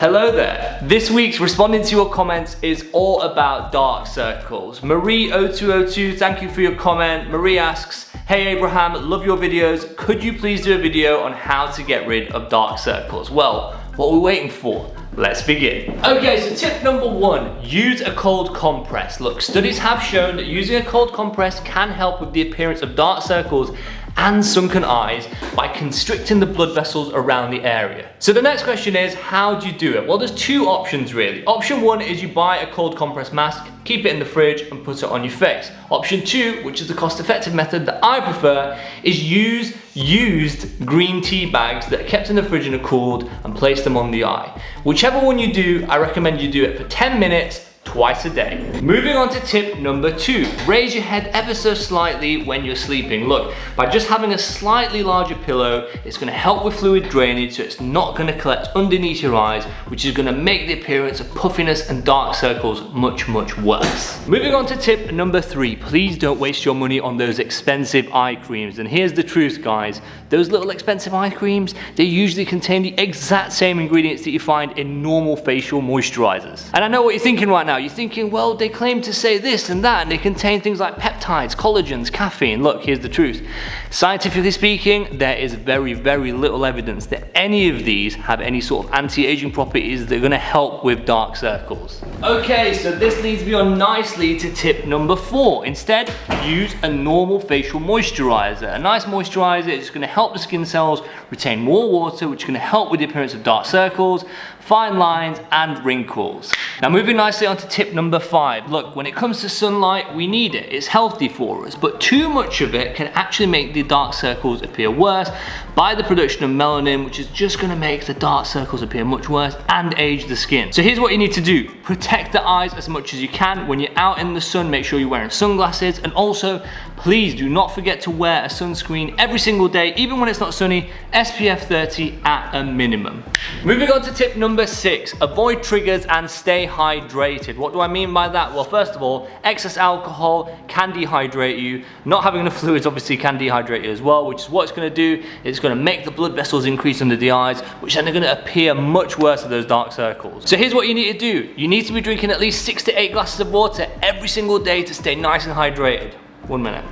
Hello there. This week's responding to your comments is all about dark circles. Marie0202, thank you for your comment. Marie asks, hey Abraham, love your videos. Could you please do a video on how to get rid of dark circles? Well, what are we waiting for? Let's begin. Okay, so tip number 1, use a cold compress. Look, studies have shown that using a cold compress can help with the appearance of dark circles and sunken eyes by constricting the blood vessels around the area. So the next question is, how do you do it? Well, there's two options really. Option 1 is you buy a cold compress mask, keep it in the fridge and put it on your face. Option 2, which is the cost-effective method that I prefer, is use used green tea bags that are kept in the fridge and are cooled and place them on the eye. Whichever one you do, I recommend you do it for 10 minutes twice a day. Moving on to tip number 2, raise your head ever so slightly when you're sleeping. Look, by just having a slightly larger pillow, it's going to help with fluid drainage, so it's not going to collect underneath your eyes, which is going to make the appearance of puffiness and dark circles much worse. Moving on to tip number 3, please don't waste your money on those expensive eye creams. And here's the truth, guys, those little expensive eye creams, they usually contain the exact same ingredients that you find in normal facial moisturizers. And I know what you're thinking right now. You're thinking, well, they claim to say this and that, and they contain things like peptides, collagens, caffeine. Look, here's the truth. Scientifically speaking, there is very little evidence that any of these have any sort of anti-aging properties that are going to help with dark circles. Okay, so this leads me on nicely to tip number 4. Instead, use a normal facial moisturizer. A nice moisturizer is going to help the skin cells retain more water, which is going to help with the appearance of dark circles, fine lines and wrinkles. Now moving nicely on to tip number 5. Look, when it comes to sunlight, we need it. It's healthy for us, but too much of it can actually make the dark circles appear worse by the production of melanin, which is just going to make the dark circles appear much worse and age the skin. So here's what you need to do. Protect the eyes as much as you can. When you're out in the sun, make sure you're wearing sunglasses, and also please do not forget to wear a sunscreen every single day, even when it's not sunny, SPF 30 at a minimum. Moving on to tip number 6, avoid triggers and stay hydrated. What do I mean by that? Well, first of all, excess alcohol can dehydrate you. Not having enough fluids obviously can dehydrate you as well, which is what it's going to do. It's going to make the blood vessels increase under the eyes, which then are going to appear much worse with those dark circles. So here's what you need to do. You need to be drinking at least 6 to 8 glasses of water every single day to stay nice and hydrated. 1 minute.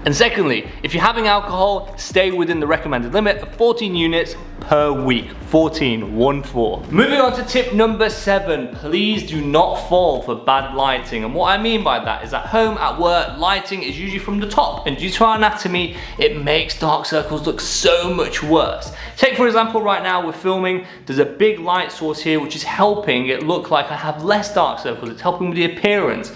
And secondly, if you're having alcohol, stay within the recommended limit of 14 units per week. 14, 1-4. Moving on to tip number 7, please do not fall for bad lighting. And what I mean by that is at home, at work, lighting is usually from the top, and due to our anatomy, it makes dark circles look so much worse. Take for example, right now we're filming, there's a big light source here which is helping it look like I have less dark circles. It's helping with the appearance.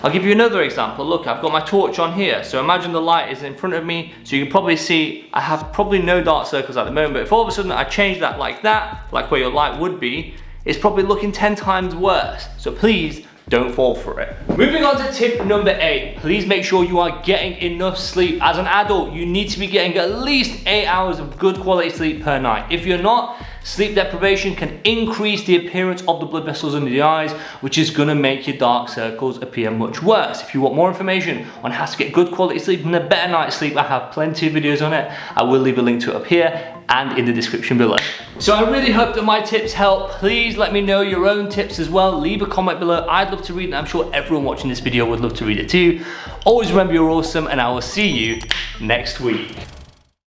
I'll give you another example. Look, I've got my torch on here. So imagine the light is in front of me, so you can probably see I have probably no dark circles at the moment, but if all of a sudden I change that, like where your light would be, it's probably looking 10 times worse. So please, don't fall for it. Moving on to tip number 8, please make sure you are getting enough sleep. As an adult, you need to be getting at least 8 hours of good quality sleep per night. If you're not, sleep deprivation can increase the appearance of the blood vessels under the eyes, which is gonna make your dark circles appear much worse. If you want more information on how to get good quality sleep and a better night's sleep, I have plenty of videos on it. I will leave a link to it up here and in the description below. So I really hope that my tips help. Please let me know your own tips as well. Leave a comment below. I'd love to read it. I'm sure everyone watching this video would love to read it too. Always remember you're awesome, and I will see you next week.